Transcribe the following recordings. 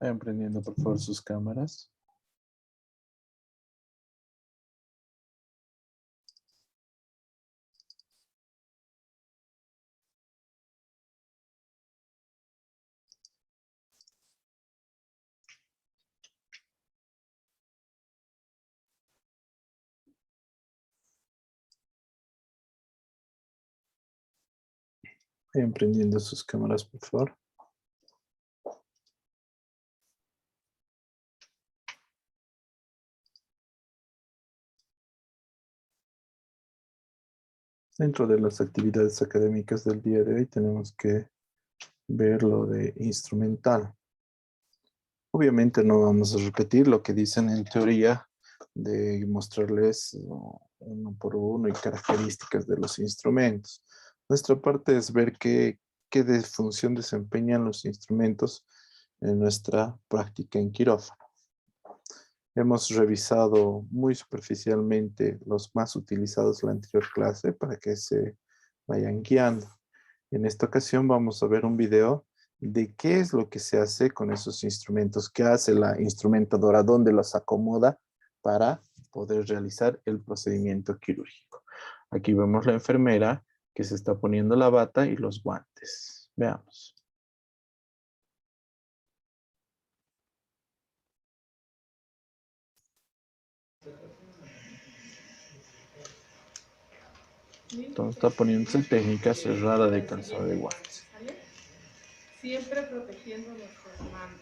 Vayan prendiendo por favor sus cámaras. Vayan prendiendo sus cámaras, por favor. Dentro de las actividades académicas del día de hoy tenemos que ver lo de instrumental. Obviamente no vamos a repetir lo que dicen en teoría de mostrarles uno por uno y características de los instrumentos. Nuestra parte es ver qué función desempeñan los instrumentos en nuestra práctica en quirófano. Hemos revisado muy superficialmente los más utilizados en la anterior clase para que se vayan guiando. En esta ocasión vamos a ver un video de qué es lo que se hace con esos instrumentos, qué hace la instrumentadora, dónde los acomoda para poder realizar el procedimiento quirúrgico. Aquí vemos la enfermera que se está poniendo la bata y los guantes. Veamos. Entonces está poniéndose técnica cerrada de calzado de guantes. Siempre protegiendo nuestras manos.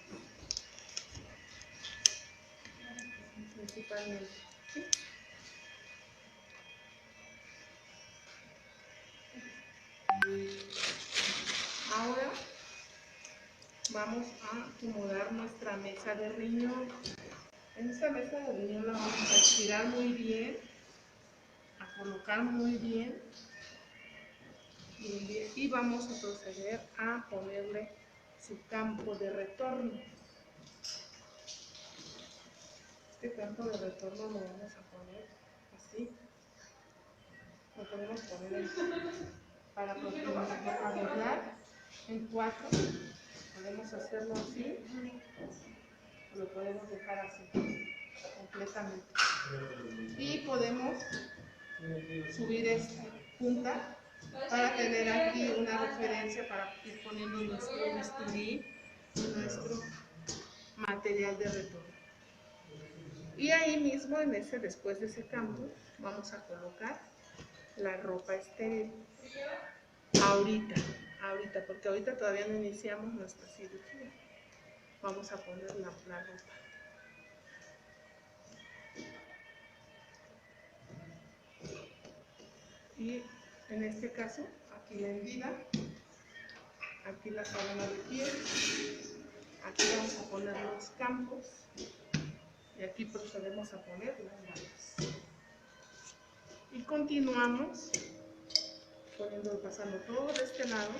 Principalmente. ¿Sí? Ahora vamos a acomodar nuestra mesa de riñón. En esta mesa de riñón la vamos a estirar muy bien, a colocar muy bien, y vamos a proceder a ponerle su campo de retorno. Este campo de retorno lo vamos a poner así. Lo podemos poner para doblar en 4. Podemos hacerlo así, o lo podemos dejar así, completamente. Y podemos subir esta punta para tener aquí una referencia para ir poniendo nuestro bisturí y nuestro material de retorno. Y ahí mismo, después de ese campo, vamos a colocar la ropa estéril. Ahorita, porque ahorita todavía no iniciamos nuestra cirugía. Vamos a poner la ropa. Y en este caso, aquí la hendida, aquí la sábana de piel, aquí vamos a poner los campos y aquí procedemos a poner las manos. Y continuamos pasando todo de este lado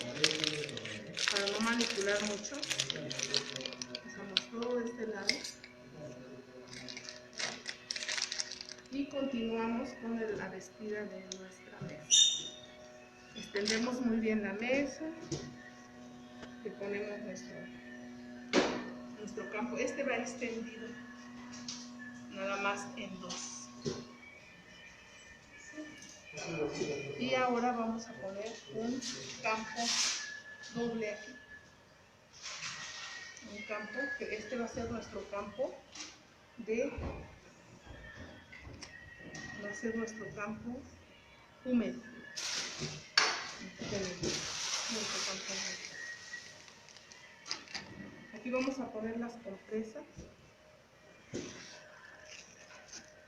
para no manipular mucho. Pasamos todo de este lado y continuamos con la vestida de nuestra mesa. Extendemos muy bien la mesa, le ponemos nuestro campo. Este va extendido nada más en 2. Y ahora vamos a poner un campo doble aquí. Un campo, que este va a ser nuestro campo húmedo. Aquí vamos a poner las compresas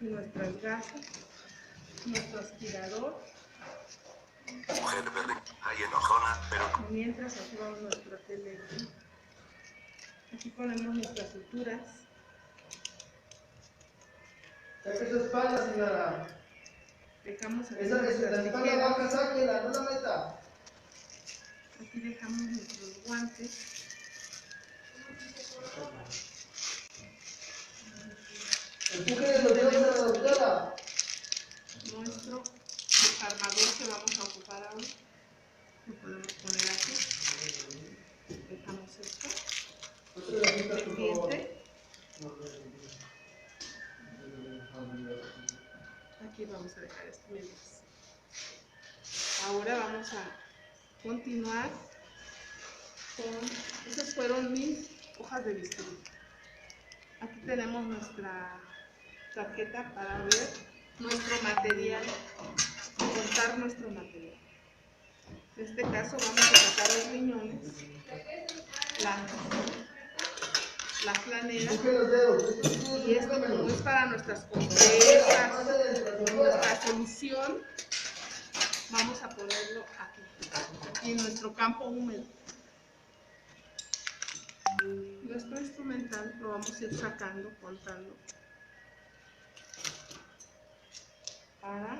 y nuestras gasas, nuestro aspirador. Mujer verde, hay enojona, pero... Mientras hacemos nuestra tele. Aquí ponemos nuestras suturas. Saque su espalda, señora. Dejamos aquí Esa que se la nuestras espalda tijeras. baja, sáquela, no la meta. Aquí dejamos nuestros guantes. Empuje los dedos a la doctora. Nuestro desarmador que vamos a ocupar ahora. Lo podemos poner aquí. Dejamos esto. Pendiente. Aquí vamos a dejar esto. Ahora vamos a continuar con... Esas fueron mis hojas de bisturí. Aquí tenemos nuestra tarjeta para ver nuestro material, contar nuestro material. En este caso vamos a sacar los riñones, la flanela, Busque los dedos. y esto como es para nuestras compresas, nuestra solución, vamos a ponerlo aquí en nuestro campo húmedo. Nuestro instrumental lo vamos a ir sacando, contando, para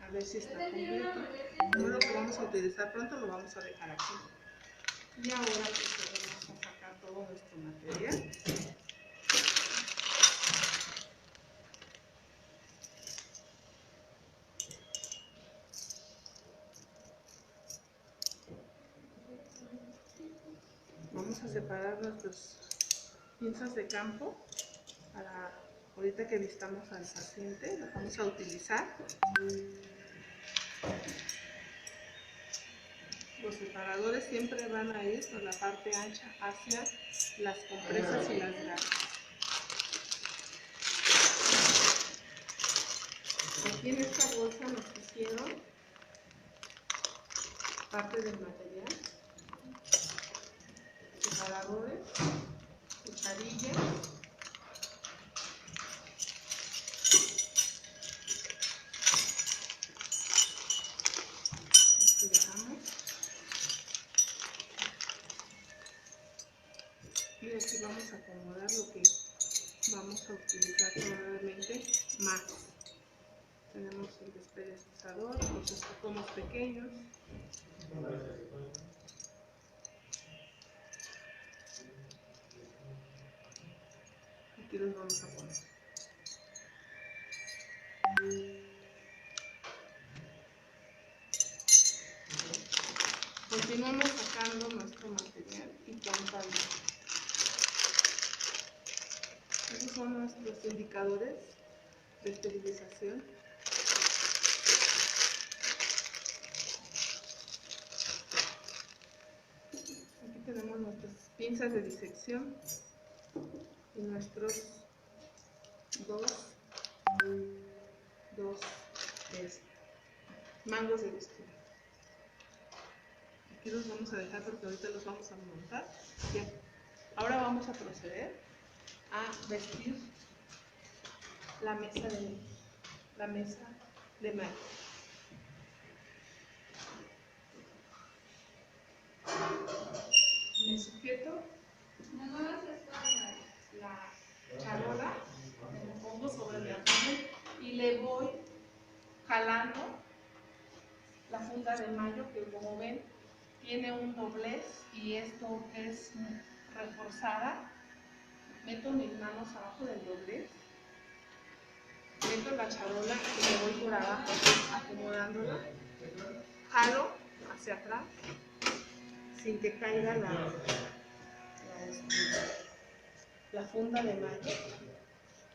a ver si está completo. No lo que vamos a utilizar pronto lo vamos a dejar aquí. Y ahora procedemos a sacar todo nuestro material. Vamos a separar nuestras pinzas de campo para ahorita que vistamos al paciente, las vamos a utilizar. Los separadores siempre van a ir por la parte ancha hacia las compresas y las gasas. Aquí en esta bolsa nos pusieron parte del material, separadores, cucharillas, aquí dejamos, y aquí vamos a acomodar lo que vamos a utilizar probablemente más. Tenemos el desperezador, los escopos pequeños. Aquí los vamos a poner. Continuamos sacando nuestro material y contando. Esos son nuestros indicadores de esterilización. Aquí tenemos nuestras pinzas de disección y nuestros dos mangos de bisturí. Aquí los vamos a dejar porque ahorita los vamos a montar. Bien. Ahora vamos a proceder a vestir la mesa de mayo. Me sujeto la charola, me pongo sobre mi abdomen y le voy jalando la funda de mayo, que como ven tiene un doblez y esto es reforzada. Meto mis manos abajo del doblez, meto la charola y me voy por abajo acomodándola, jalo hacia atrás sin que caiga la funda de mayo.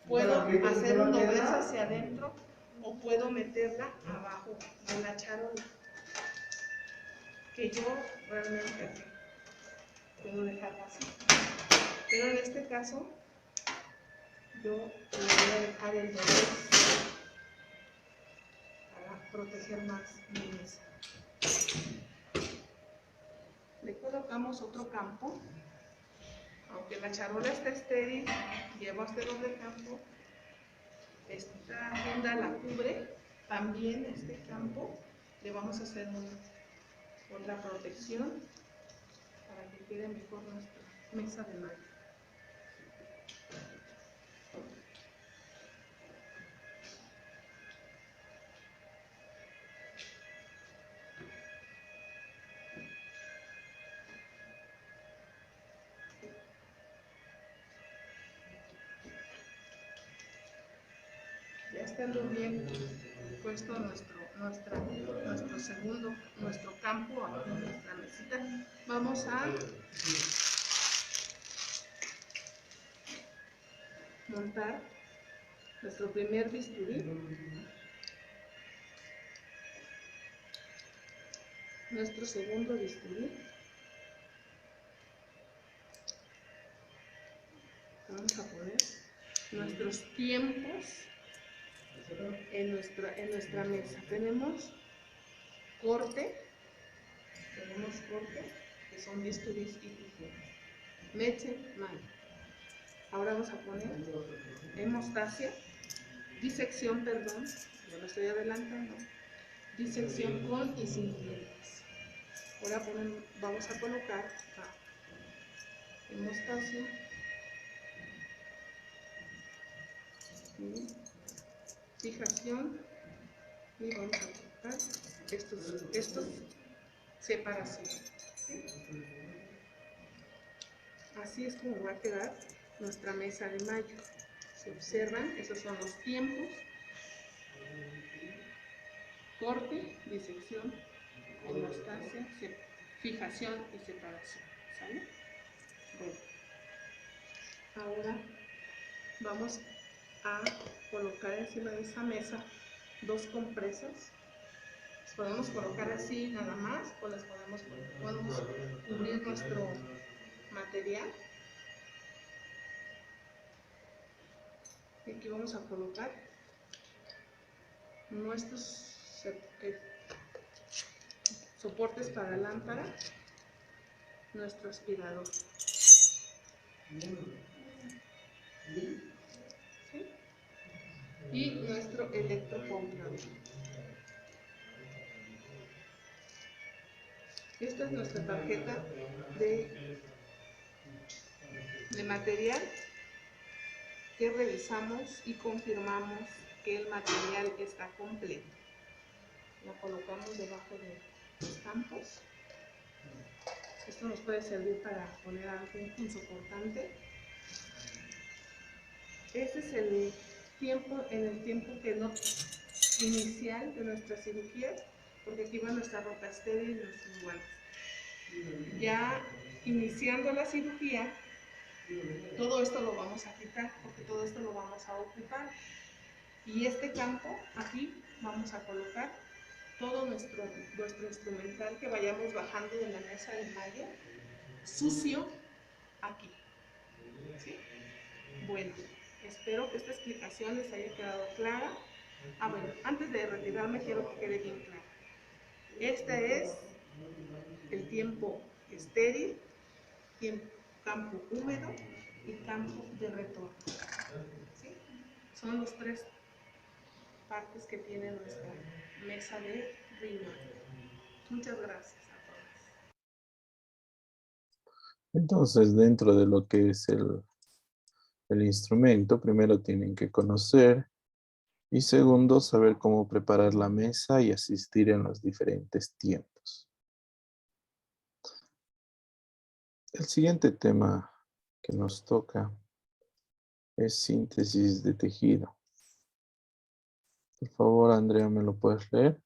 Puedo hacer un doblez hacia adentro o puedo meterla abajo de la charola, que yo realmente puedo dejarla así. Pero en este caso yo le voy a dejar el doblez para proteger más mi mesa. Le colocamos otro campo. Aunque la charola está estéril, lleva este doble campo. Esta funda la cubre. También este campo le vamos a hacer otra protección para que quede mejor nuestra mesa de mayo. Ya estando bien puesto nuestro campo aquí en nuestra mesita, vamos a montar nuestro primer bisturí, nuestro segundo bisturí, vamos a poner nuestros tiempos en nuestra mesa. Tenemos corte, tenemos corte, que son bisturís y tijeras. Meche, mano. Ahora vamos a poner hemostasia, disección, perdón, yo lo estoy adelantando, disección con y sin dientes. Ahora vamos a colocar hemostasia, fijación, y vamos a colocar estos separaciones. ¿Sí? Así es como va a quedar nuestra mesa de mayo. Si observan, esos son los tiempos: corte, disección, hemostasia, fijación y separación. ¿Sale? Bueno, ahora vamos a colocar encima de esa mesa dos compresas. Las podemos colocar así nada más, o las podemos cubrir nuestro material. Y aquí vamos a colocar nuestros soportes para lámpara, nuestro aspirador. ¿Sí? Y nuestro electrocontador. Esta es nuestra tarjeta de material que revisamos y confirmamos que el material está completo. La colocamos debajo de los campos. Esto nos puede servir para poner algún punzocortante. Este es el tiempo inicial de nuestra cirugía, porque aquí va nuestra ropa estéril y nuestros guantes. Ya iniciando la cirugía, todo esto lo vamos a quitar, porque todo esto lo vamos a ocupar. Y este campo, aquí vamos a colocar todo nuestro instrumental que vayamos bajando de la mesa de malla, sucio, aquí. ¿Sí? Bueno, espero que esta explicación les haya quedado clara. Bueno, antes de retirarme quiero que quede bien claro. Este es el tiempo estéril, campo húmedo y campo de retorno. ¿Sí? Son los tres partes que tiene nuestra mesa de riñón. Muchas gracias a todos. Entonces, dentro de lo que es el instrumento, primero tienen que conocer y segundo, saber cómo preparar la mesa y asistir en los diferentes tiempos. El siguiente tema que nos toca es síntesis de tejido. Por favor, Andrea, ¿me lo puedes leer?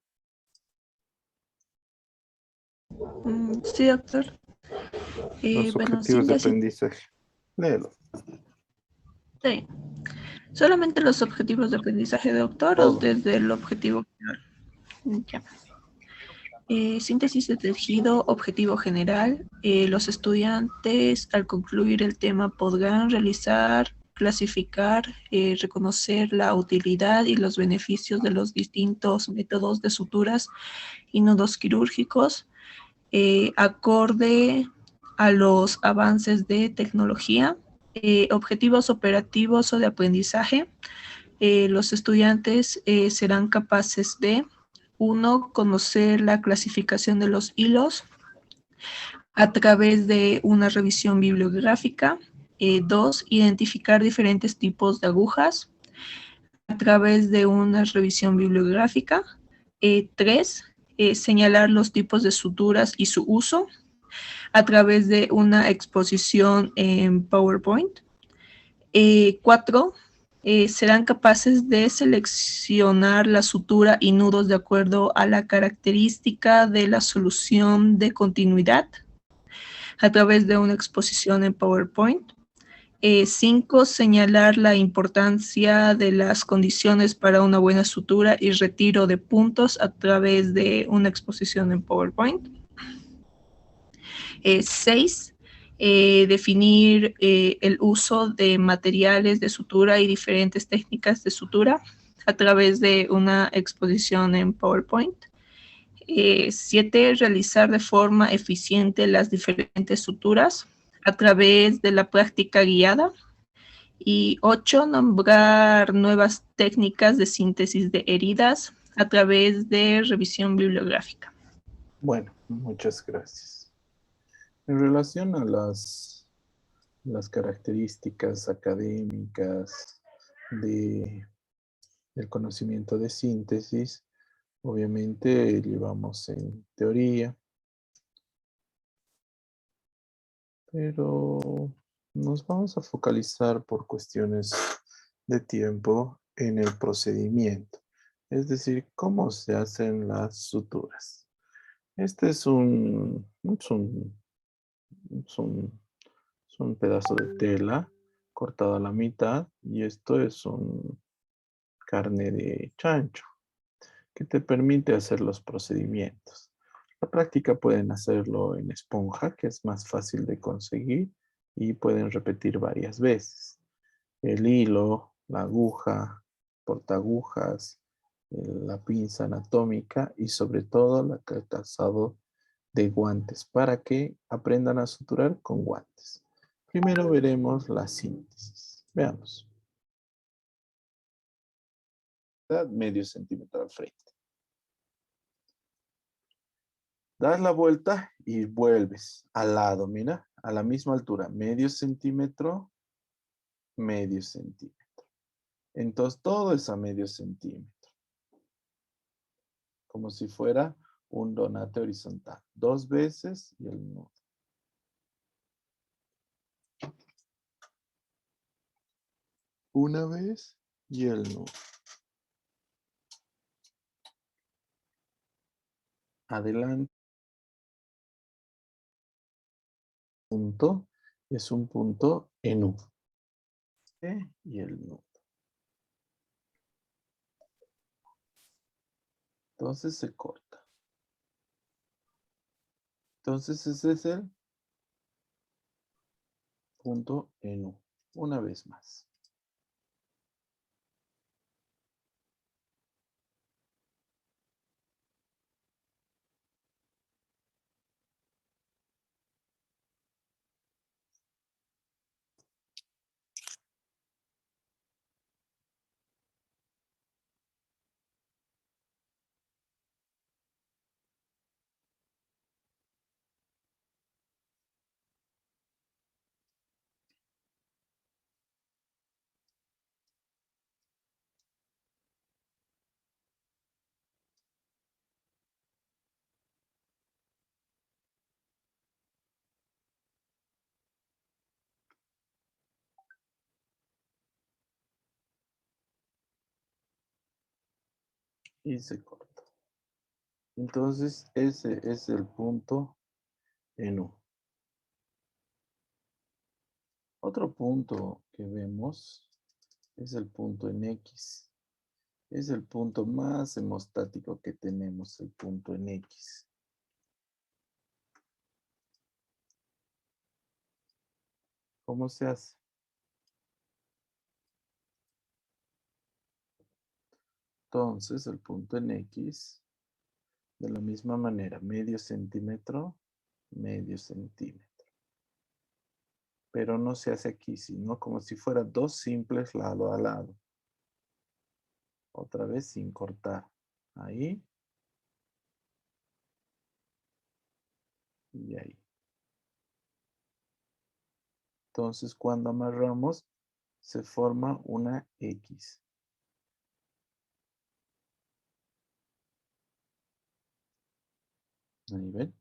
Sí, doctor. Los Bueno, objetivos de síntesis. aprendizaje. Léelo. Sí. ¿Solamente los objetivos de aprendizaje, doctor, Todo. o desde el objetivo general? Ya. Síntesis de tejido, objetivo general. Los estudiantes, al concluir el tema, podrán realizar, clasificar, reconocer la utilidad y los beneficios de los distintos métodos de suturas y nudos quirúrgicos, acorde a los avances de tecnología. Objetivos operativos o de aprendizaje. Los estudiantes serán capaces de: 1. Conocer la clasificación de los hilos a través de una revisión bibliográfica. 2. Identificar diferentes tipos de agujas a través de una revisión bibliográfica. 3. Señalar los tipos de suturas y su uso a través de una exposición en PowerPoint. 4. Serán capaces de seleccionar la sutura y nudos de acuerdo a la característica de la solución de continuidad a través de una exposición en PowerPoint. 5. Señalar la importancia de las condiciones para una buena sutura y retiro de puntos a través de una exposición en PowerPoint. 6. Definir el uso de materiales de sutura y diferentes técnicas de sutura a través de una exposición en PowerPoint. 7, realizar de forma eficiente las diferentes suturas a través de la práctica guiada. Y 8, nombrar nuevas técnicas de síntesis de heridas a través de revisión bibliográfica. Bueno, muchas gracias. En relación a las características académicas del conocimiento de síntesis, obviamente llevamos en teoría, pero nos vamos a focalizar por cuestiones de tiempo en el procedimiento, es decir, cómo se hacen las suturas. Este es un pedazo de tela cortado a la mitad y esto es un carne de chancho que te permite hacer los procedimientos. La práctica pueden hacerlo en esponja, que es más fácil de conseguir, y pueden repetir varias veces. El hilo, la aguja, portaagujas, la pinza anatómica y sobre todo el calzado de guantes para que aprendan a suturar con guantes. Primero veremos la síntesis. Veamos. Medio centímetro al frente. Das la vuelta y vuelves al lado, mira, a la misma altura, medio centímetro, medio centímetro. Entonces todo es a medio centímetro, como si fuera un donate horizontal. 2 veces y el nudo. Una vez y el nudo. Adelante. Punto es un punto en U. Y el nudo. Entonces se corta. Entonces ese es el punto en U. Una vez más. Y se corta. Entonces ese es el punto en U. Otro punto que vemos es el punto en X. Es el punto más hemostático que tenemos, el punto en X. ¿Cómo se hace? Entonces, el punto en X, de la misma manera, medio centímetro, medio centímetro. Pero no se hace aquí, sino como si fueran dos simples lado a lado. Otra vez sin cortar. Ahí. Y ahí. Entonces, cuando amarramos, se forma una X. Ahí ven.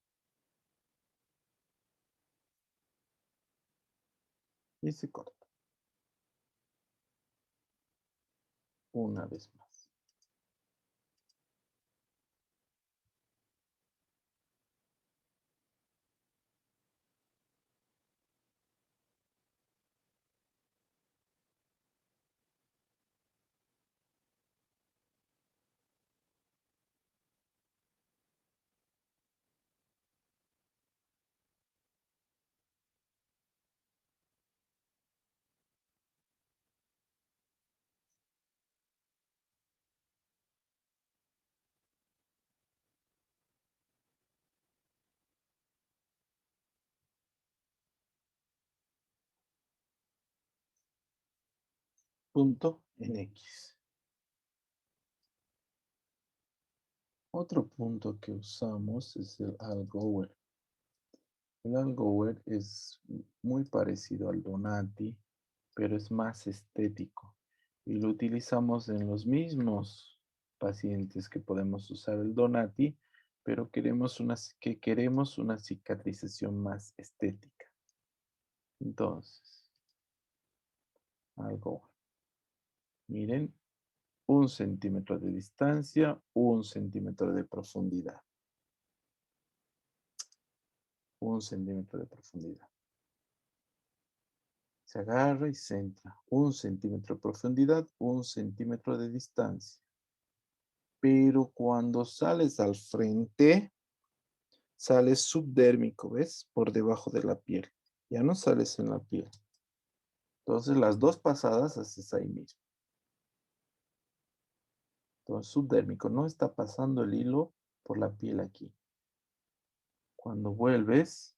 Y se corta. Una vez más. punto en X. Otro punto que usamos es el Algower. El Algower es muy parecido al Donati, pero es más estético. Y lo utilizamos en los mismos pacientes que podemos usar el Donati, pero queremos una cicatrización más estética. Entonces, Algower. Miren, 1 centímetro de distancia, 1 centímetro de profundidad. 1 centímetro de profundidad. Se agarra y se entra. 1 centímetro de profundidad, 1 centímetro de distancia. Pero cuando sales al frente, sales subdérmico, ¿ves? Por debajo de la piel. Ya no sales en la piel. Entonces las dos pasadas haces ahí mismo. Entonces subdérmico, no está pasando el hilo por la piel aquí. Cuando vuelves,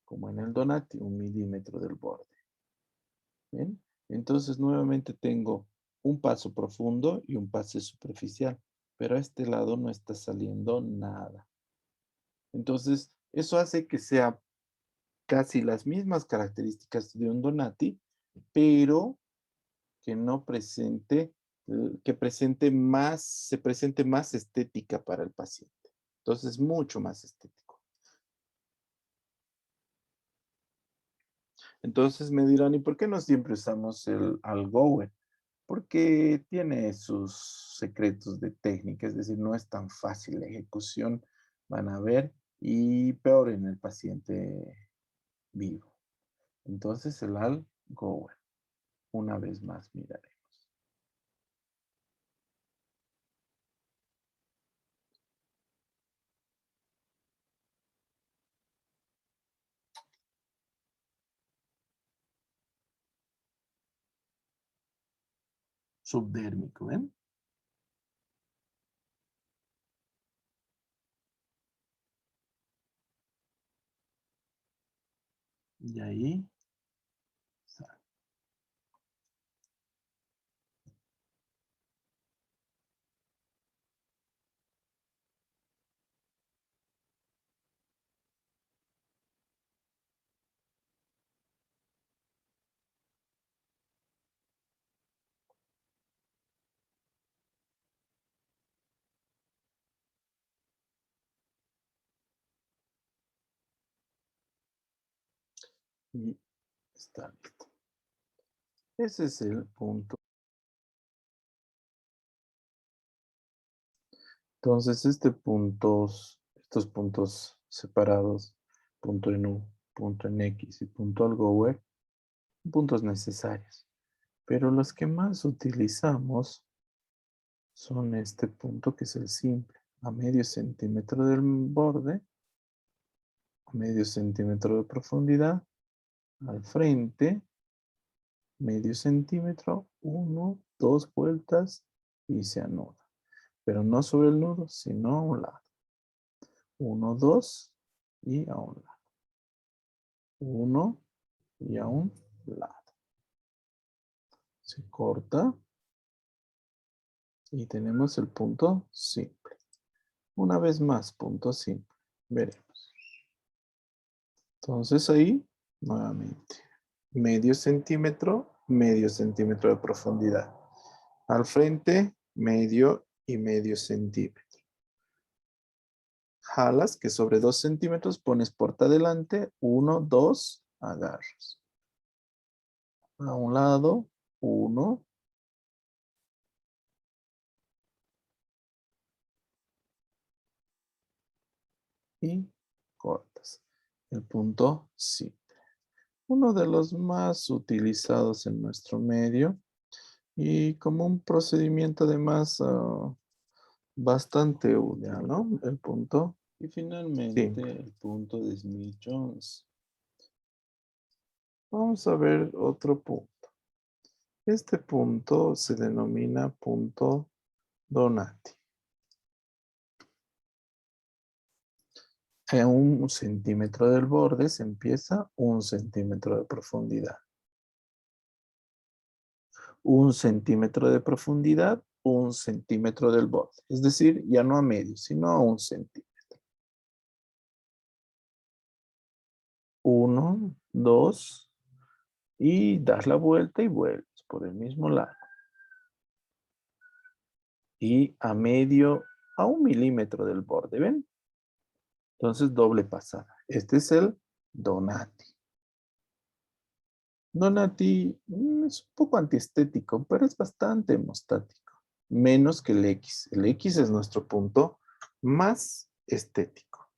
como en el Donati, 1 milímetro del borde. ¿Bien? Entonces nuevamente tengo un paso profundo y un pase superficial, pero a este lado no está saliendo nada. Entonces, eso hace que sea casi las mismas características de un Donati, pero que no presente, se presente más estética para el paciente. Entonces, mucho más estético. Entonces me dirán, ¿y por qué no siempre usamos el Algower? Porque tiene sus secretos de técnica, es decir, no es tan fácil la ejecución, van a ver, y peor en el paciente vivo. Entonces el Algower, una vez más miraremos. Subdérmico, ¿ven? Y ahí sale. Y está listo. Ese es el punto. Entonces, estos puntos separados, punto en U, punto en X y punto Algower, son puntos necesarios. Pero los que más utilizamos son este punto que es el simple, a medio centímetro del borde, a medio centímetro de profundidad, al frente, medio centímetro, 1, 2 vueltas y se anuda. Pero no sobre el nudo, sino a un lado. 1, 2 y a un lado. 1 y a un lado. Se corta y tenemos el punto simple. Una vez más, punto simple. Veremos. Entonces ahí, nuevamente, medio centímetro de profundidad. Al frente, medio y medio centímetro. Jalas que sobre 2 centímetros pones porta adelante, 1, 2, agarras. A un lado, 1. Y cortas. El punto simple. Uno de los más utilizados en nuestro medio y como un procedimiento además bastante útil, ¿no? El punto. Y finalmente simple. El punto de Smith-Jones. Vamos a ver otro punto. Este punto se denomina punto Donati. A 1 centímetro del borde se empieza 1 centímetro de profundidad. 1 centímetro de profundidad, 1 centímetro del borde. Es decir, ya no a medio, sino a 1 centímetro. 1, 2, y das la vuelta y vuelves por el mismo lado. Y a medio, a 1 milímetro del borde, ¿ven? Entonces, doble pasada. Este es el Donati. Donati es un poco antiestético, pero es bastante hemostático. Menos que el X. El X es nuestro punto más estético.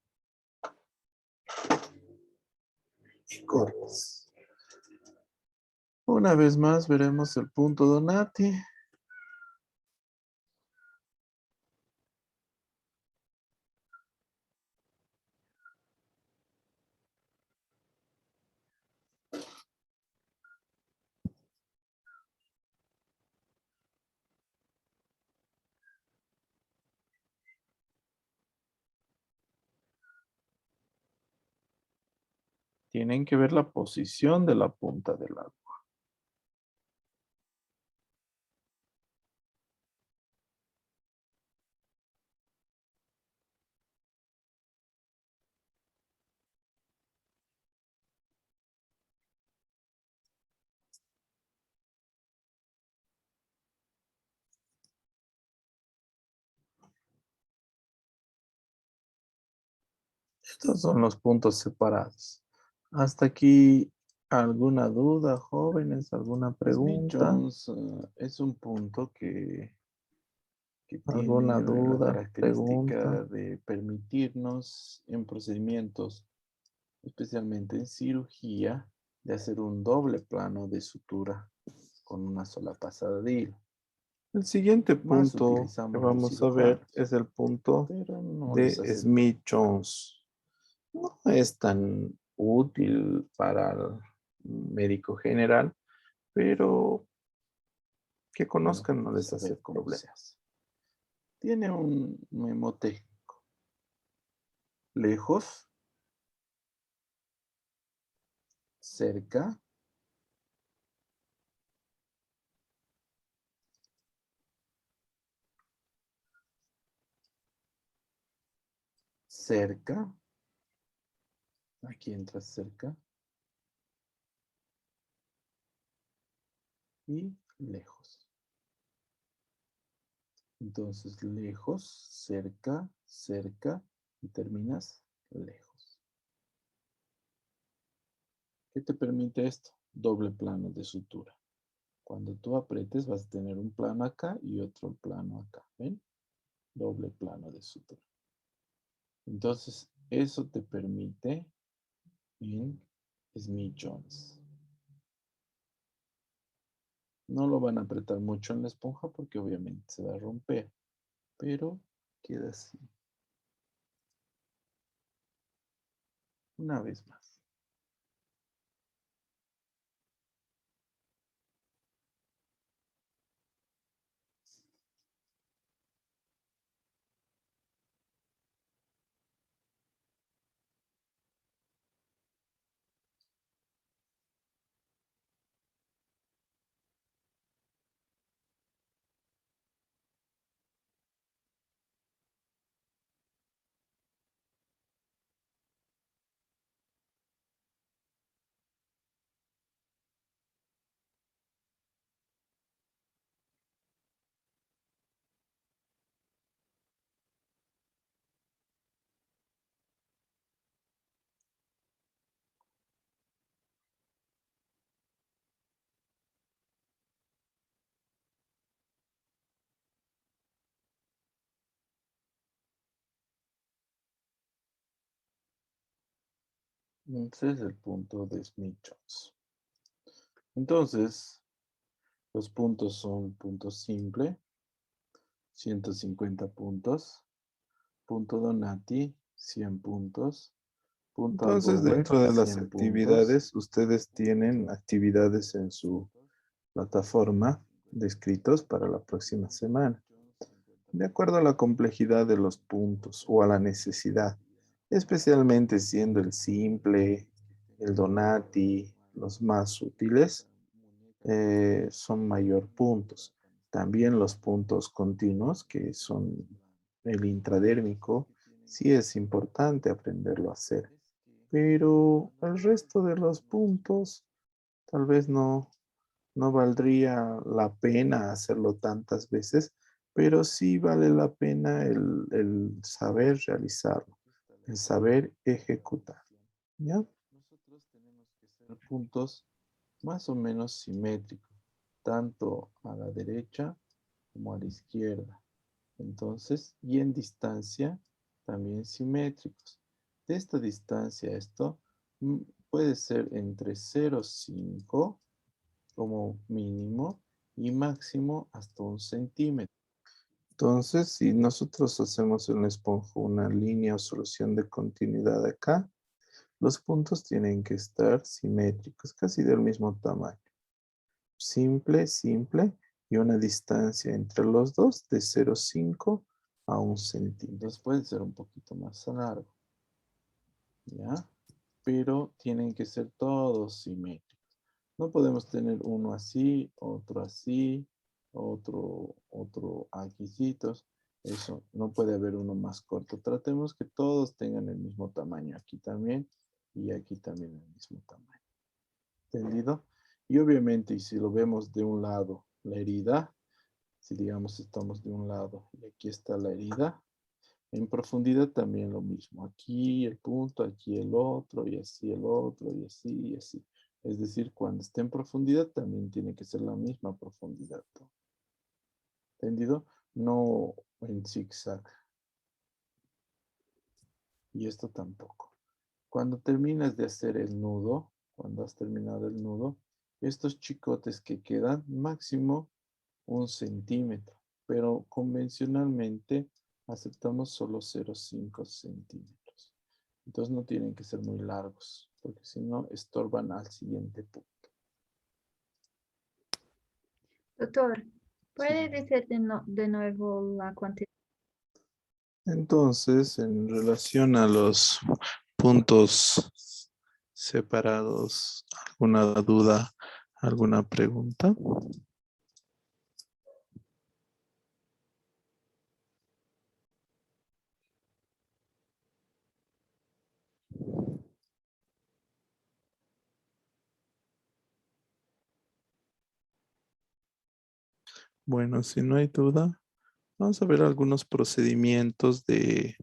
Y cortas. Una vez más veremos el punto Donati. Tienen que ver la posición de la punta del agua. Estos son los puntos separados. Hasta aquí, ¿alguna duda, jóvenes? ¿Alguna pregunta? Es un punto que ¿alguna tiene la duda, característica pregunta? de permitirnos en procedimientos, especialmente en cirugía, de hacer un doble plano de sutura con una sola pasada de hilo. El siguiente Más punto que utilizamos los vamos a ver cirujanos, es el punto pero no de les hace Smith-Jones. No es tan útil para el médico general, pero que conozcan no les hace problemas. Tiene un mnemotécnico. Lejos, cerca, cerca, aquí entra cerca, y lejos. Entonces, lejos, cerca, cerca, y terminas lejos. ¿Qué te permite esto? Doble plano de sutura. Cuando tú aprietes vas a tener un plano acá y otro plano acá. ¿Ven? Doble plano de sutura. Entonces, eso te permite en Smith-Jones. No lo van a apretar mucho en la esponja porque obviamente se va a romper, pero queda así. Una vez más. Ese es el punto de Smith-Jones. Entonces, los puntos son punto simple, 150 puntos, punto Donati, 100 puntos, punto Entonces, Algo Web, dentro de las 100 actividades, puntos. Ustedes tienen actividades en su plataforma de escritos para la próxima semana, de acuerdo a la complejidad de los puntos o a la necesidad, especialmente siendo el simple, el Donati, los más útiles. son mayor puntos. También los puntos continuos, que son el intradérmico, sí es importante aprenderlo a hacer. Pero el resto de los puntos tal vez no valdría la pena hacerlo tantas veces, pero sí vale la pena el saber realizarlo, el saber ejecutar. ¿Ya? Nosotros tenemos que ser puntos más o menos simétricos, tanto a la derecha como a la izquierda. Entonces, y en distancia también simétricos. De esta distancia esto mm, puede ser entre 0,5 como mínimo y máximo hasta 1 centímetro. Entonces, si nosotros hacemos en la esponja una línea o solución de continuidad acá, los puntos tienen que estar simétricos, casi del mismo tamaño. Simple, simple, y una distancia entre los dos de 0,5 a 1 centímetro. Entonces puede ser un poquito más largo, ¿ya? Pero tienen que ser todos simétricos. No podemos tener uno así, otro aquícitos. Eso, no puede haber uno más corto. Tratemos que todos tengan el mismo tamaño. Aquí también y aquí también el mismo tamaño. ¿Entendido? Y obviamente, y si lo vemos de un lado, la herida, si digamos estamos de un lado y aquí está la herida, en profundidad también lo mismo. Aquí el punto, aquí el otro, y así el otro, y así, y así. Es decir, cuando esté en profundidad también tiene que ser la misma profundidad. ¿Entendido? No en zigzag. Y esto tampoco. Cuando terminas de hacer el nudo, cuando has terminado el nudo, estos chicotes que quedan, máximo 1 centímetro. Pero convencionalmente aceptamos solo 0,5 centímetros. Entonces no tienen que ser muy largos, porque si no estorban al siguiente punto. Doctor, ¿puede Sí. decir de nuevo la cantidad? Entonces, en relación a los puntos separados, ¿alguna duda, alguna pregunta? Bueno, si no hay duda, vamos a ver algunos procedimientos de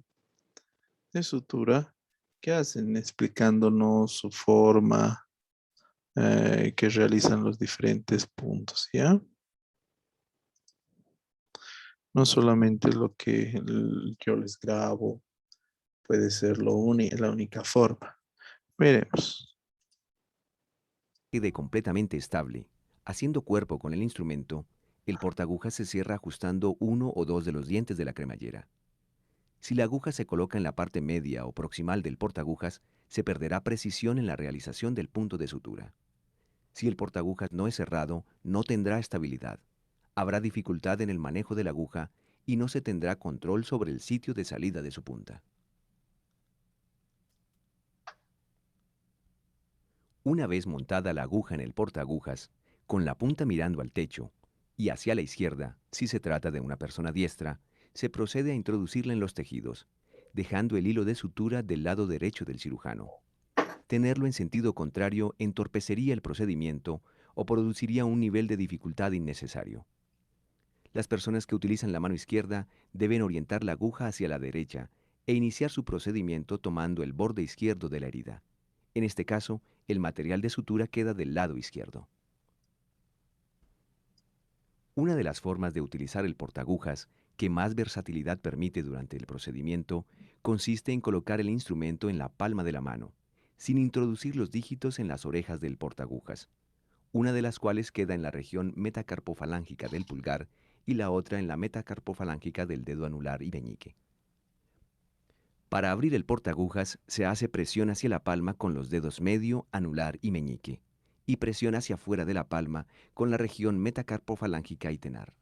sutura que hacen explicándonos su forma que realizan los diferentes puntos, ¿ya? No solamente lo que yo les grabo puede ser la única forma. Veremos. Quede completamente estable, haciendo cuerpo con el instrumento, el portaagujas se cierra ajustando uno o dos de los dientes de la cremallera. Si la aguja se coloca en la parte media o proximal del portaagujas, se perderá precisión en la realización del punto de sutura. Si el portaagujas no es cerrado, no tendrá estabilidad. Habrá dificultad en el manejo de la aguja y no se tendrá control sobre el sitio de salida de su punta. Una vez montada la aguja en el portaagujas, con la punta mirando al techo y hacia la izquierda, si se trata de una persona diestra, se procede a introducirla en los tejidos, dejando el hilo de sutura del lado derecho del cirujano. Tenerlo en sentido contrario entorpecería el procedimiento o produciría un nivel de dificultad innecesario. Las personas que utilizan la mano izquierda deben orientar la aguja hacia la derecha e iniciar su procedimiento tomando el borde izquierdo de la herida. En este caso, el material de sutura queda del lado izquierdo. Una de las formas de utilizar el portaagujas que más versatilidad permite durante el procedimiento consiste en colocar el instrumento en la palma de la mano, sin introducir los dígitos en las orejas del portaagujas, una de las cuales queda en la región metacarpofalángica del pulgar y la otra en la metacarpofalángica del dedo anular y meñique. Para abrir el portaagujas se hace presión hacia la palma con los dedos medio, anular y meñique, y presión hacia afuera de la palma con la región metacarpofalángica y tenar.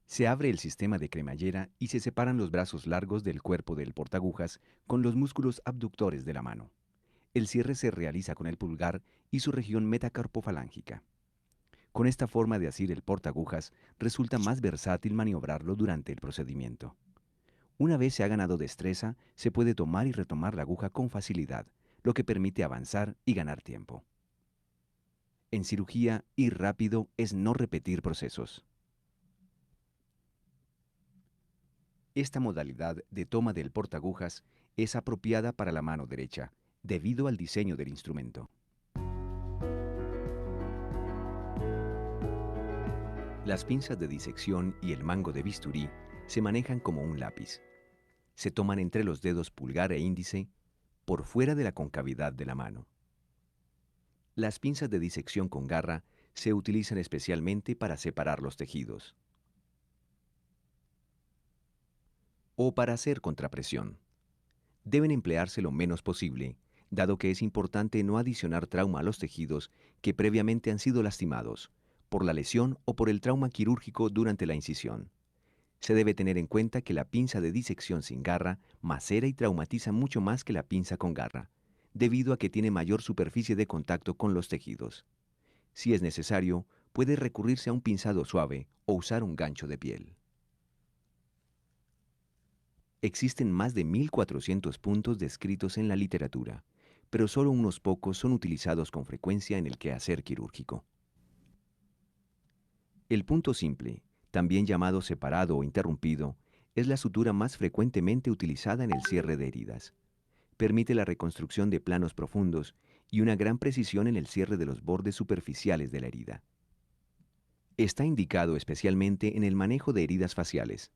Se abre el sistema de cremallera y se separan los brazos largos del cuerpo del portaagujas con los músculos abductores de la mano. El cierre se realiza con el pulgar y su región metacarpofalángica. Con esta forma de asir el portaagujas, resulta más versátil maniobrarlo durante el procedimiento. Una vez se ha ganado destreza, se puede tomar y retomar la aguja con facilidad, lo que permite avanzar y ganar tiempo. En cirugía, ir rápido es no repetir procesos. Esta modalidad de toma del portaagujas es apropiada para la mano derecha, debido al diseño del instrumento. Las pinzas de disección y el mango de bisturí se manejan como un lápiz. Se toman entre los dedos pulgar e índice, por fuera de la concavidad de la mano. Las pinzas de disección con garra se utilizan especialmente para separar los tejidos o para hacer contrapresión. Deben emplearse lo menos posible, dado que es importante no adicionar trauma a los tejidos que previamente han sido lastimados por la lesión o por el trauma quirúrgico durante la incisión. Se debe tener en cuenta que la pinza de disección sin garra macera y traumatiza mucho más que la pinza con garra, debido a que tiene mayor superficie de contacto con los tejidos. Si es necesario, puede recurrirse a un pinzado suave o usar un gancho de piel. Existen más de 1.400 puntos descritos en la literatura, pero solo unos pocos son utilizados con frecuencia en el quehacer quirúrgico. El punto simple, también llamado separado o interrumpido, es la sutura más frecuentemente utilizada en el cierre de heridas. Permite la reconstrucción de planos profundos y una gran precisión en el cierre de los bordes superficiales de la herida. Está indicado especialmente en el manejo de heridas faciales.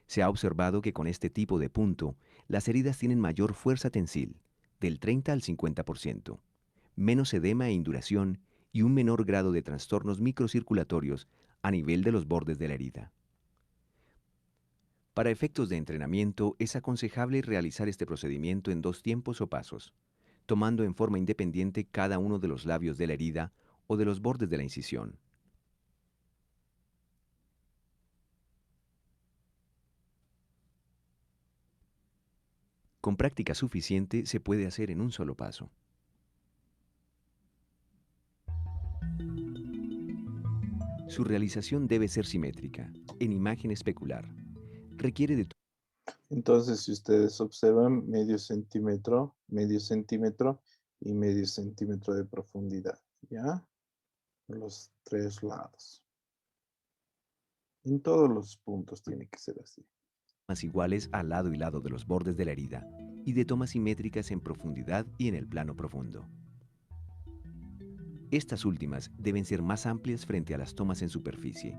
Se ha observado que con este tipo de punto, las heridas tienen mayor fuerza tensil, del 30 al 50%, menos edema e induración y un menor grado de trastornos microcirculatorios a nivel de los bordes de la herida. Para efectos de entrenamiento, es aconsejable realizar este procedimiento en 2 tiempos o pasos, tomando en forma independiente cada uno de los labios de la herida o de los bordes de la incisión. Con práctica suficiente se puede hacer en un solo paso. Su realización debe ser simétrica, en imagen especular. Requiere de Entonces, si ustedes observan, medio centímetro y medio centímetro de profundidad, ¿ya? Los 3 lados. En todos los puntos tiene que ser así. tomas iguales al lado y lado de los bordes de la herida y de tomas simétricas en profundidad y en el plano profundo. Estas últimas deben ser más amplias frente a las tomas en superficie,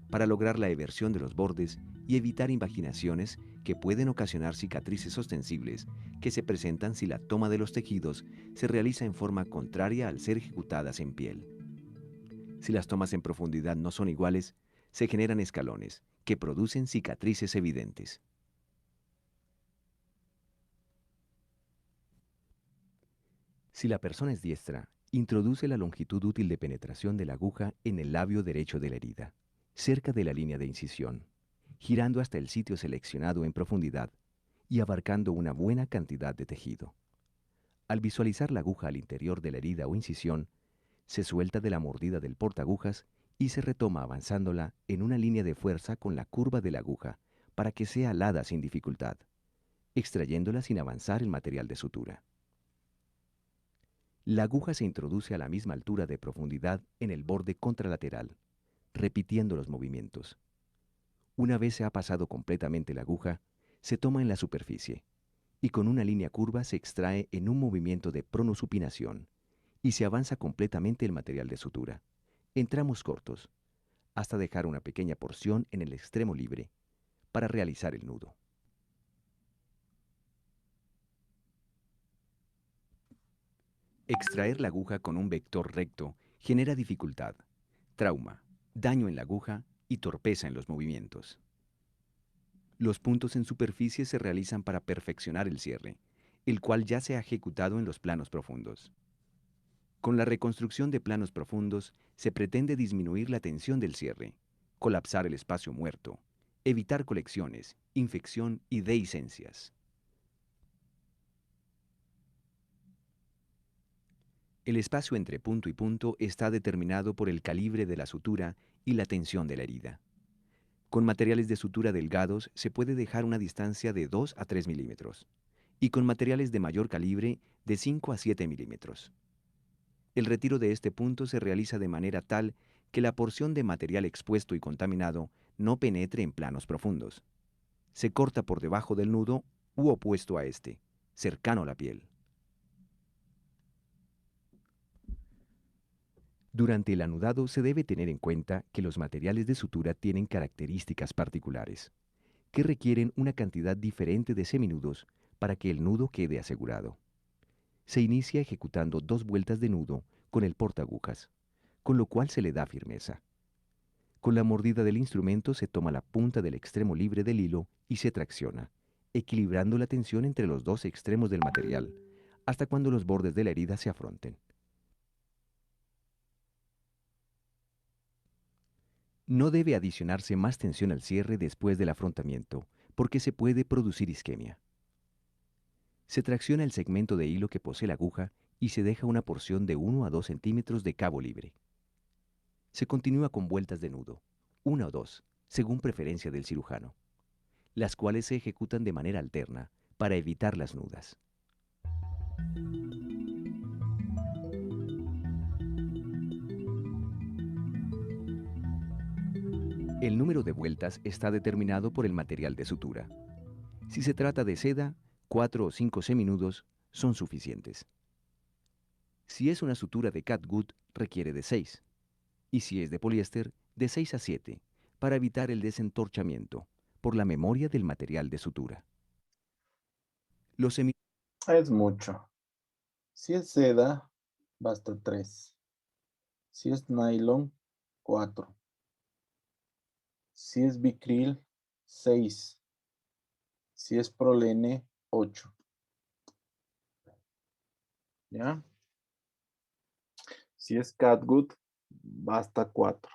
para lograr la eversión de los bordes y evitar invaginaciones que pueden ocasionar cicatrices ostensibles que se presentan si la toma de los tejidos se realiza en forma contraria al ser ejecutadas en piel. Si las tomas en profundidad no son iguales, se generan escalones que producen cicatrices evidentes. Si la persona es diestra, introduce la longitud útil de penetración de la aguja en el labio derecho de la herida, cerca de la línea de incisión, girando hasta el sitio seleccionado en profundidad y abarcando una buena cantidad de tejido. Al visualizar la aguja al interior de la herida o incisión, se suelta de la mordida del portaagujas y se retoma avanzándola en una línea de fuerza con la curva de la aguja para que sea alada sin dificultad, extrayéndola sin avanzar el material de sutura. La aguja se introduce a la misma altura de profundidad en el borde contralateral, repitiendo los movimientos. Una vez se ha pasado completamente la aguja, se toma en la superficie y con una línea curva se extrae en un movimiento de pronosupinación y se avanza completamente el material de sutura, en tramos cortos, hasta dejar una pequeña porción en el extremo libre para realizar el nudo. Extraer la aguja con un vector recto genera dificultad, trauma, daño en la aguja y torpeza en los movimientos. Los puntos en superficie se realizan para perfeccionar el cierre, el cual ya se ha ejecutado en los planos profundos. Con la reconstrucción de planos profundos se pretende disminuir la tensión del cierre, colapsar el espacio muerto, evitar colecciones, infección y dehiscencias. El espacio entre punto y punto está determinado por el calibre de la sutura y la tensión de la herida. Con materiales de sutura delgados se puede dejar una distancia de 2 a 3 milímetros y con materiales de mayor calibre de 5 a 7 milímetros. El retiro de este punto se realiza de manera tal que la porción de material expuesto y contaminado no penetre en planos profundos. Se corta por debajo del nudo u opuesto a este, cercano a la piel. Durante el anudado se debe tener en cuenta que los materiales de sutura tienen características particulares, que requieren una cantidad diferente de seminudos para que el nudo quede asegurado. Se inicia ejecutando 2 vueltas de nudo con el portaagujas, con lo cual se le da firmeza. Con la mordida del instrumento se toma la punta del extremo libre del hilo y se tracciona, equilibrando la tensión entre los 2 extremos del material, hasta cuando los bordes de la herida se afronten. No debe adicionarse más tensión al cierre después del afrontamiento, porque se puede producir isquemia. Se tracciona el segmento de hilo que posee la aguja y se deja una porción de 1 a 2 centímetros de cabo libre. Se continúa con vueltas de nudo, 1 o 2, según preferencia del cirujano, las cuales se ejecutan de manera alterna para evitar las nudas. El número de vueltas está determinado por el material de sutura. Si se trata de seda, 4 o 5 seminudos son suficientes. Si es una sutura de catgut, requiere de 6. Y si es de poliéster, de 6 a 7, para evitar el desentorchamiento, por la memoria del material de sutura. Los Es mucho. Si es seda, basta 3. Si es nylon, 4. Si es bicril, 6. Si es prolene, 8. ¿Ya? Si es catgut, basta 4.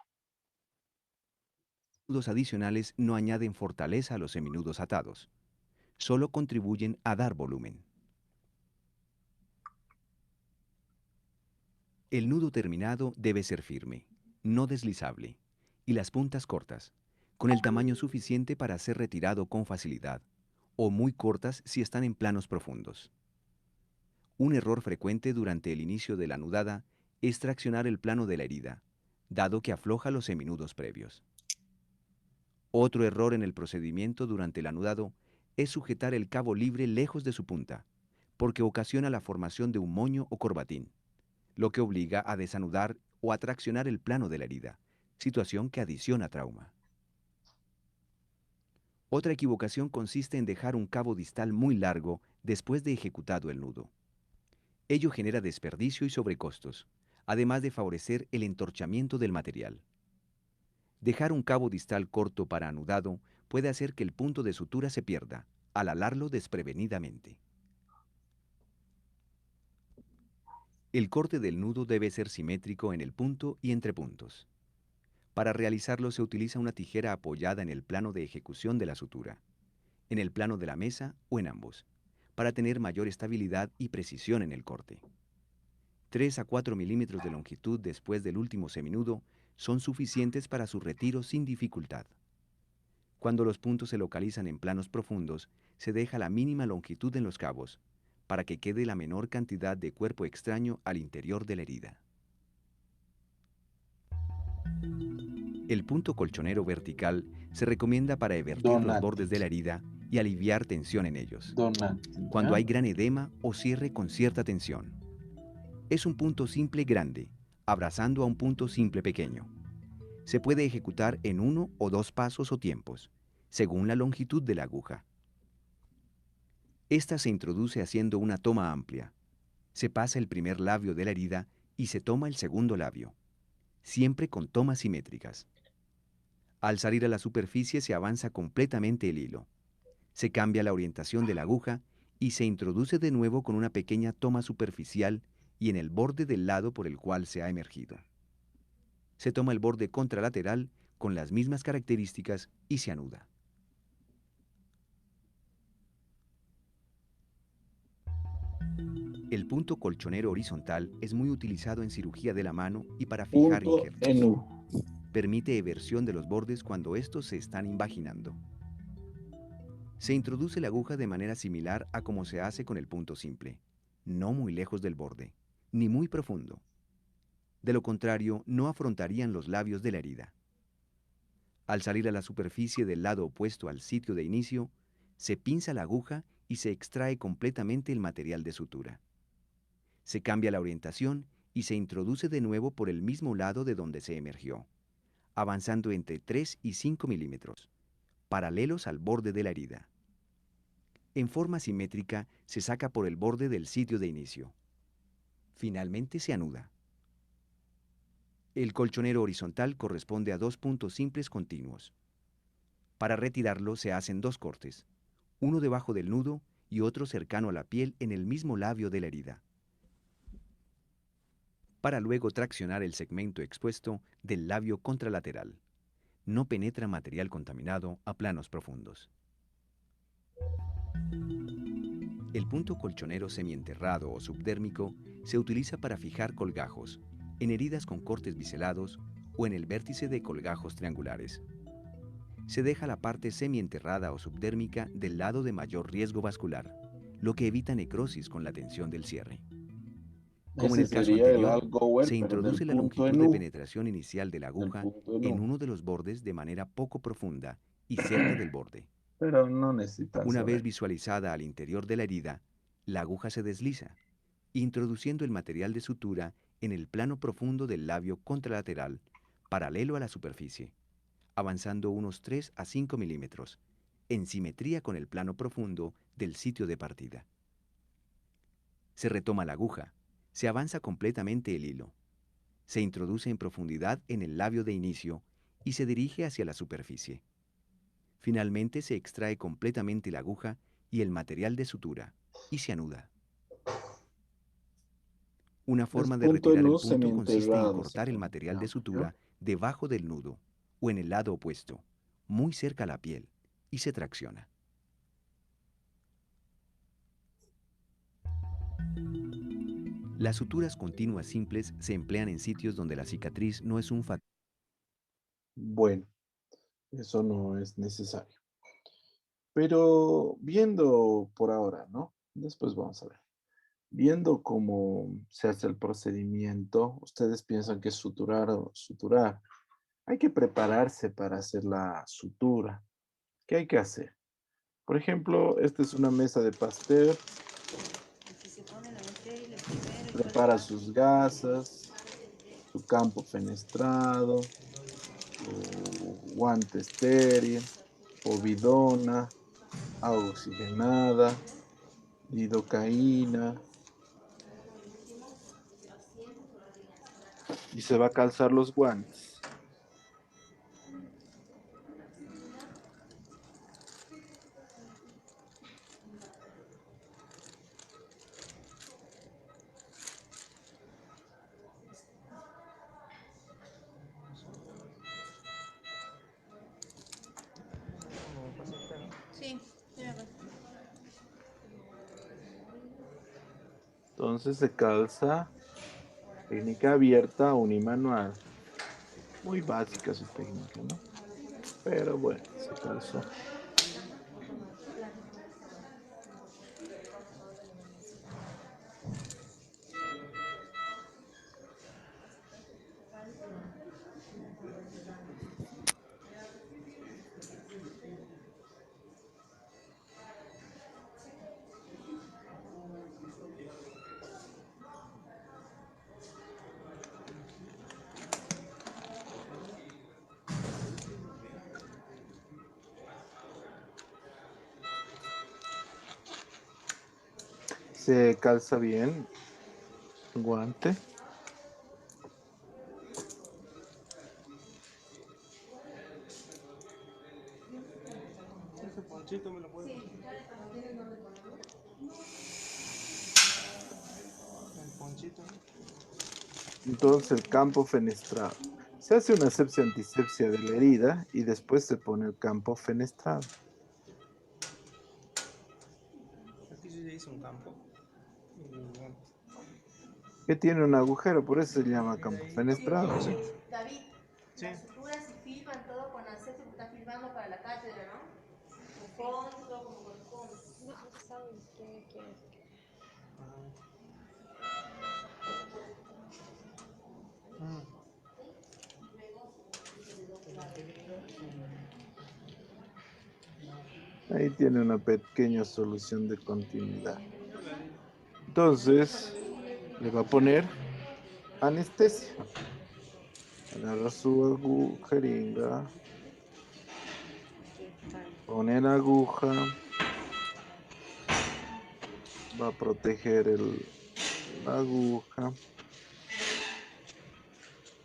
seminudos adicionales no añaden fortaleza a los seminudos atados, solo contribuyen a dar volumen. El nudo terminado debe ser firme, no deslizable, y las puntas cortas, con el tamaño suficiente para ser retirado con facilidad, o muy cortas si están en planos profundos. Un error frecuente durante el inicio de la anudada es traccionar el plano de la herida, dado que afloja los seminudos previos. Otro error en el procedimiento durante el anudado es sujetar el cabo libre lejos de su punta, porque ocasiona la formación de un moño o corbatín, lo que obliga a desanudar o a traccionar el plano de la herida, situación que adiciona trauma. Otra equivocación consiste en dejar un cabo distal muy largo después de ejecutado el nudo. Ello genera desperdicio y sobrecostos, además de favorecer el entorchamiento del material. Dejar un cabo distal corto para anudado puede hacer que el punto de sutura se pierda, al alarlo desprevenidamente. El corte del nudo debe ser simétrico en el punto y entre puntos. Para realizarlo se utiliza una tijera apoyada en el plano de ejecución de la sutura, en el plano de la mesa o en ambos, para tener mayor estabilidad y precisión en el corte. 3 a 4 milímetros de longitud después del último seminudo son suficientes para su retiro sin dificultad. Cuando los puntos se localizan en planos profundos, se deja la mínima longitud en los cabos, para que quede la menor cantidad de cuerpo extraño al interior de la herida. El punto colchonero vertical se recomienda para evertir los bordes de la herida y aliviar tensión en ellos, cuando hay gran edema o cierre con cierta tensión. Es un punto simple grande, abrazando a un punto simple pequeño. Se puede ejecutar en 1 o 2 pasos o tiempos, según la longitud de la aguja. Esta se introduce haciendo una toma amplia. Se pasa el primer labio de la herida y se toma el segundo labio, siempre con tomas simétricas. Al salir a la superficie se avanza completamente el hilo. Se cambia la orientación de la aguja y se introduce de nuevo con una pequeña toma superficial y en el borde del lado por el cual se ha emergido. Se toma el borde contralateral con las mismas características y se anuda. El punto colchonero horizontal es muy utilizado en cirugía de la mano y para fijar Punto injertos. en U. Permite eversión de los bordes cuando estos se están invaginando. Se introduce la aguja de manera similar a como se hace con el punto simple, no muy lejos del borde, ni muy profundo. De lo contrario, no afrontarían los labios de la herida. Al salir a la superficie del lado opuesto al sitio de inicio, se pinza la aguja y se extrae completamente el material de sutura. Se cambia la orientación y se introduce de nuevo por el mismo lado de donde se emergió, avanzando entre 3 y 5 milímetros, paralelos al borde de la herida. En forma simétrica se saca por el borde del sitio de inicio. Finalmente se anuda. El colchonero horizontal corresponde a 2 puntos simples continuos. Para retirarlo se hacen 2 cortes, uno debajo del nudo y otro cercano a la piel en el mismo labio de la herida, para luego traccionar el segmento expuesto del labio contralateral. No penetra material contaminado a planos profundos. El punto colchonero semienterrado o subdérmico se utiliza para fijar colgajos, en heridas con cortes biselados o en el vértice de colgajos triangulares. Se deja la parte semienterrada o subdérmica del lado de mayor riesgo vascular, lo que evita necrosis con la tensión del cierre. Como en Ese el caso sería el anterior, All-Gower, se pero introduce del la punto longitud en de U. penetración inicial de la Del aguja punto en en U. uno de los bordes de manera poco profunda y cerca del borde. Pero no necesitan Una vez saber. visualizada al interior de la herida, la aguja se desliza, introduciendo el material de sutura en el plano profundo del labio contralateral, paralelo a la superficie, avanzando unos 3 a 5 milímetros, en simetría con el plano profundo del sitio de partida. Se retoma la aguja, se avanza completamente el hilo, se introduce en profundidad en el labio de inicio y se dirige hacia la superficie. Finalmente se extrae completamente la aguja y el material de sutura y se anuda. Una Es forma de punto en retirar el U punto consiste en semienterrado, se cortar el material de llama, sutura ¿ya? debajo del nudo o en el lado opuesto, muy cerca a la piel, y se tracciona. Las suturas continuas simples se emplean en sitios donde la cicatriz no es un factor. Bueno, eso no es necesario. Pero viendo por ahora, ¿no? Después vamos a ver. Viendo cómo se hace el procedimiento, ustedes piensan que es suturar o suturar. Hay que prepararse para hacer la sutura. ¿Qué hay que hacer? Por ejemplo, esta es una mesa de pastel. Prepara sus gasas, su campo fenestrado, su guante estéril, povidona, agua oxigenada, lidocaína, y se va a calzar los guantes. Sí, Entonces se calza técnica abierta unimanual. Muy básica su técnica, ¿no? Pero bueno, se calzó. Se calza bien el guante. Entonces el campo fenestrado. Se hace una asepsia antisepsia de la herida y después se pone el campo fenestrado. Aquí se hizo un campo. Y bueno, Que tiene un agujero, por eso se llama campo fenestrado. ¿Sí? David, Sí. las suturas se filman todo con acceso que está filmando para la cátedra, ¿no? Con fondo, todo como corresponde. No saben qué quieres. Ahí tiene una pequeña solución de continuidad. Entonces, le va a poner anestesia. Agarra su jeringa, pone la aguja, va a proteger la aguja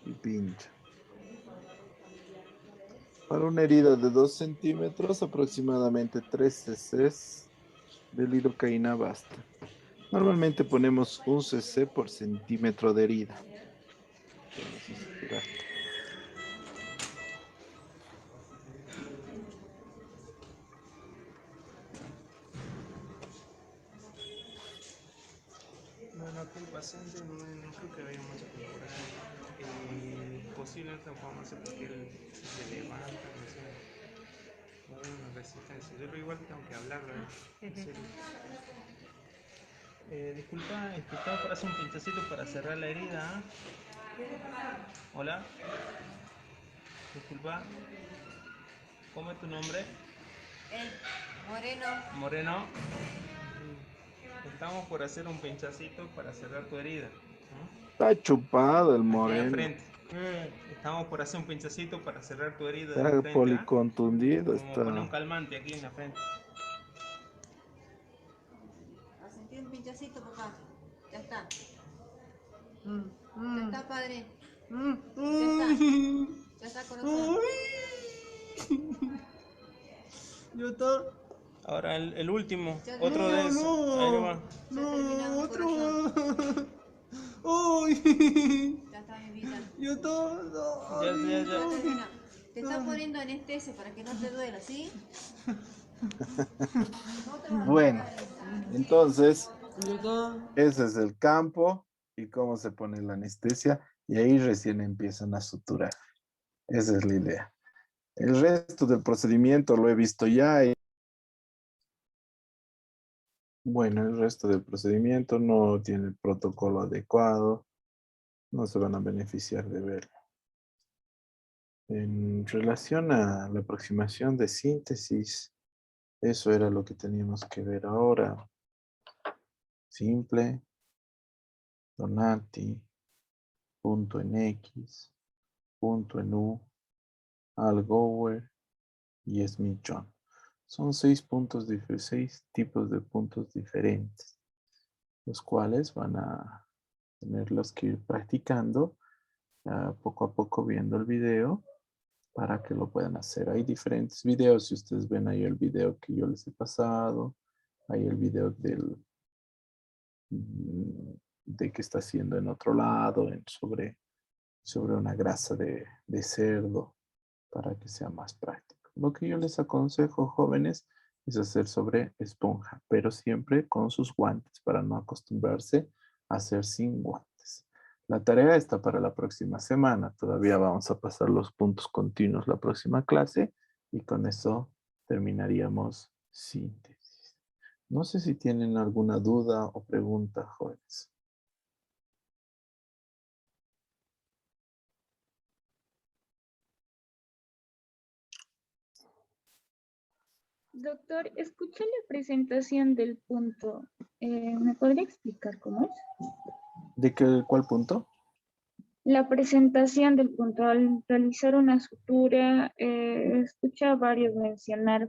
y pincha. Para una herida de 2 centímetros, aproximadamente 3 cc de lidocaína basta. Normalmente ponemos 1 cc por centímetro de herida. Vamos a suturar. Bueno, aquí el paciente no creo que vaya mucha perforación. Posiblemente no podamos hacer porque él se levanta, no sé. Va a haber una resistencia. Yo igual tengo que hablarlo, en serio. Disculpa, estaba por hacer un pinchacito para cerrar la herida. ¿Ah? Hola. Disculpa. ¿Cómo es tu nombre? Moreno. Moreno. Estamos por hacer un pinchacito para cerrar tu herida. Está chupado el Aquí moreno. enfrente. Estamos por hacer un pinchacito para cerrar tu herida de Está frente. policontundido. Como poner un Está. calmante aquí en la frente. ¿Has sentido un pinchacito, papá? Ya está. Ya está, padre. Ya está. Ya está, corazón. Yo está. Ahora el último. Ya Otro de esos. Ahí va. Ya terminamos, corazón. Uy. Ya está, mi vida. Yo todo. Ya. Ya termina. Te está poniendo anestesia para que no te duela, ¿sí? No te vas a Bueno, tocar. entonces, Yo todo. ese es el campo y cómo se pone la anestesia. Y ahí recién empiezan a suturar. Esa es la idea. El resto del procedimiento lo he visto ya. Bueno, el resto del procedimiento no tiene el protocolo adecuado. No se van a beneficiar de verlo. En relación a la aproximación de síntesis, eso era lo que teníamos que ver ahora. Simple, Donati, punto en X, punto en U, Algower y Smith-John. Son 6 tipos de puntos diferentes, los cuales van a tenerlos que ir practicando poco a poco viendo el video para que lo puedan hacer. Hay diferentes videos, si ustedes ven ahí el video que yo les he pasado, hay el video de que está haciendo en otro lado, sobre una grasa de cerdo, para que sea más práctico. Lo que yo les aconsejo, jóvenes, es hacer sobre esponja, pero siempre con sus guantes, para no acostumbrarse a hacer sin guantes. La tarea está para la próxima semana. Todavía vamos a pasar los puntos continuos la próxima clase y con eso terminaríamos síntesis. No sé si tienen alguna duda o pregunta, jóvenes. Doctor, escuché la presentación del punto. ¿Me podría explicar cómo es? ¿De cuál punto? La presentación del punto. Al realizar una sutura, escuché a varios mencionar.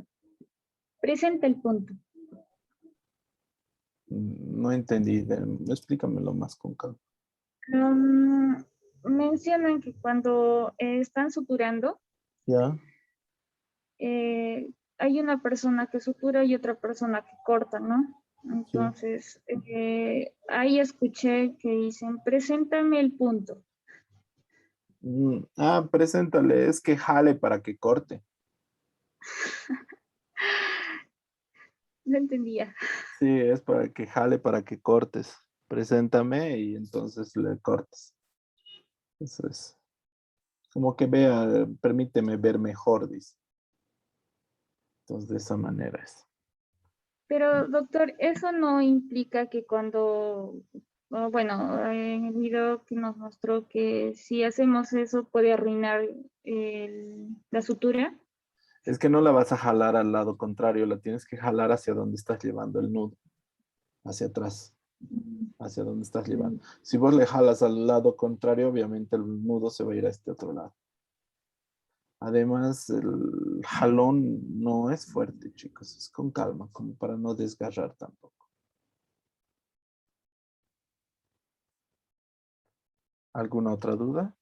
Presenta el punto. No entendí. Explícamelo más con calma. Mencionan que cuando están suturando, ¿Ya? hay una persona que sutura y otra persona que corta, ¿no? Entonces, ahí escuché que dicen, preséntame el punto. Preséntale, es que jale para que corte. No entendía. Sí, es para que jale para que cortes. Preséntame y entonces le cortas. Eso es. Como que vea, permíteme ver mejor, dice. Entonces, de esa manera es. Pero, doctor, eso no implica que cuando, bueno, en el video que nos mostró que si hacemos eso puede arruinar la sutura. Es que no la vas a jalar al lado contrario, la tienes que jalar hacia donde estás llevando el nudo. Hacia atrás. Hacia donde estás llevando. Si vos le jalas al lado contrario, obviamente el nudo se va a ir a este otro lado. Además, el jalón no es fuerte, chicos. Es con calma, como para no desgarrar tampoco. ¿Alguna otra duda?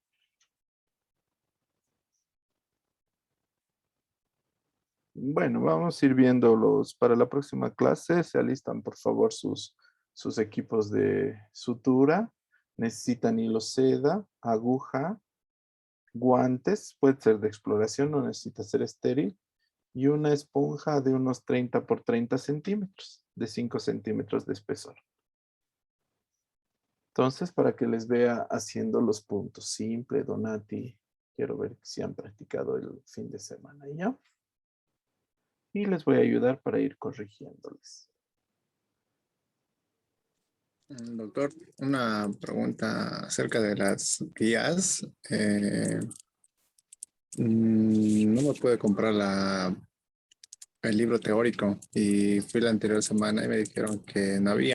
Bueno, vamos a ir viéndolos para la próxima clase. Se alistan, por favor, sus equipos de sutura. Necesitan hilo seda, aguja, guantes, puede ser de exploración, no necesita ser estéril, y una esponja de unos 30 por 30 centímetros, de 5 centímetros de espesor. Entonces, para que les vea haciendo los puntos, simple, Donati, quiero ver si han practicado el fin de semana, ¿ya? Y les voy a ayudar para ir corrigiéndoles. Doctor, una pregunta acerca de las guías. No me pude comprar el libro teórico y fui la anterior semana y me dijeron que no había.